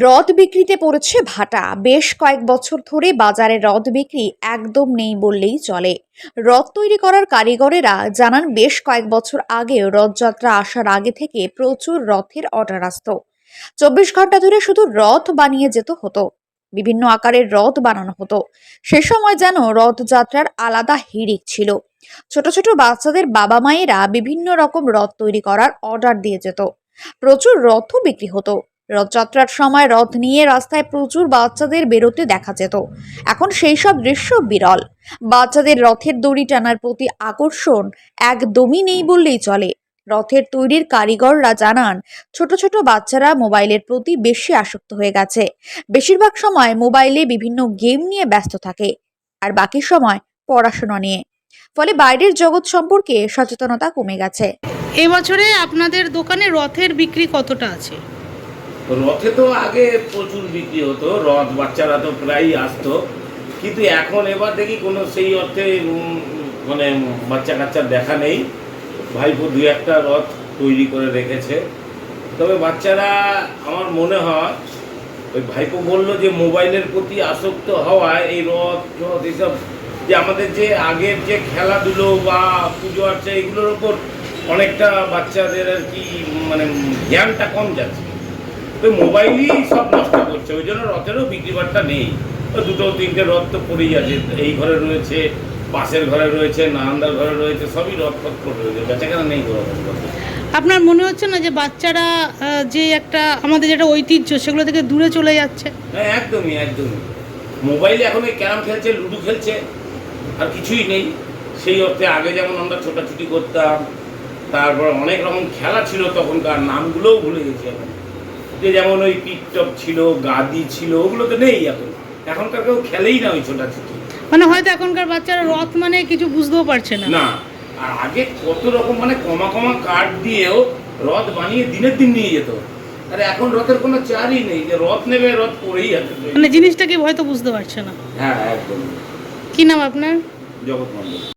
রদ বিক্রিতে পড়েছে ভাটা। বেশ কয়েক বছর ধরে বাজারে রদ বিক্রি একদম নেই বললেই চলে। রথ তৈরি করার কারিগরেরা জানান, বেশ কয়েক বছর আগে রথযাত্রা আসার আগে থেকে প্রচুর রথের অর্ডার আসতো। 24 ঘন্টা ধরে শুধু রথ বানিয়ে যেত হতো। বিভিন্ন আকারের রথ বানানো হতো। সে সময় যেন রথযাত্রার আলাদা হিড়িক ছিল। ছোট ছোট বাচ্চাদের বাবা মায়েরা বিভিন্ন রকম রথ তৈরি করার অর্ডার দিয়ে যেত। প্রচুর রথও বিক্রি হতো। রথযাত্রার সময় রথ নিয়ে রাস্তায় প্রচুর বাচ্চাদের বেরোতে দেখা যেত। এখন সেই সব দৃশ্য বিরল। বাচ্চাদের রথের দড়ি টানার প্রতি আকর্ষণ একদমই নেই বললেই চলে। রথের তৈরির কারিগররা জানান, ছোট ছোট বাচ্চারা মোবাইলের প্রতি বেশি আসক্ত হয়ে গেছে। বেশিরভাগ সময় মোবাইলে বিভিন্ন গেম নিয়ে ব্যস্ত থাকে, আর বাকি সময় পড়াশোনা নিয়ে। ফলে বাইরের জগৎ সম্পর্কে সচেতনতা কমে গেছে। এবছরে আপনাদের দোকানে রথের বিক্রি কতটা আছে? রথে তো আগে প্রচুর বিক্রি হতো, রথ বাচ্চারা তো প্রায়ই আসতো, কিন্তু এখন এবার দেখি কোনো সেই অর্থে মানে বাচ্চা কাচ্চার দেখা নেই। ভাইপো দু একটা রথ তৈরি করে রেখেছে, তবে বাচ্চারা আমার মনে হয় ওই ভাইপো বললো যে মোবাইলের প্রতি আসক্ত হওয়ায় এই রথ রথ এইসব যে আমাদের যে আগের যে খেলাধুলো বা পুজো আর্চা এগুলোর ওপর অনেকটা বাচ্চাদের আর কি মানে জ্ঞানটা কম যাচ্ছে। তো মোবাইলই সব নষ্ট করছে, ওই জন্য রথেরও বিক্রি বাট্টা নেই। দুটো তিনটে রথ তো পড়েই আছে, এই ঘরে রয়েছে, পাশের ঘরে রয়েছে, নান্দার ঘরে রয়েছে, সবই রথ রয়েছে, বেচাকেনা নেই। আপনার মনে হচ্ছে না যে বাচ্চারা যে একটা আমাদের যেটা ঐতিহ্য সেগুলো থেকে দূরে চলে যাচ্ছে? হ্যাঁ, একদমই একদমই। মোবাইলে এখন এই ক্যারাম খেলছে, লুডো খেলছে, আর কিছুই নেই। সেই অর্থে আগে যেমন আমরা ছোটাছুটি করতাম, তারপর অনেক রকম খেলা ছিল, তখনকার নামগুলোও ভুলে গেছি এখন। যে যেমন ওই পিকটপ ছিল, গাদি ছিল, ওগুলো তো নেই এখন। এখনকার কেউ খেলেই না ওই ছোটাছুটি। মানে হয়তো এখনকার বাচ্চারা রথ মানে কিছু বুঝতেও পারছে না। না, আর আগে কত রকম মানে কমা কমা কাঠ দিয়েও রথ বানিয়ে দিনের দিন নিয়ে যেত। আর এখন রথের কোনো চারই নেই, যে রথ নেবে, রথ পড়েই আছে। মানে জিনিসটাকে হয়তো বুঝতে পারছে না। হ্যাঁ, একদম। কি নাম আপনার? জগৎ মন্ডল।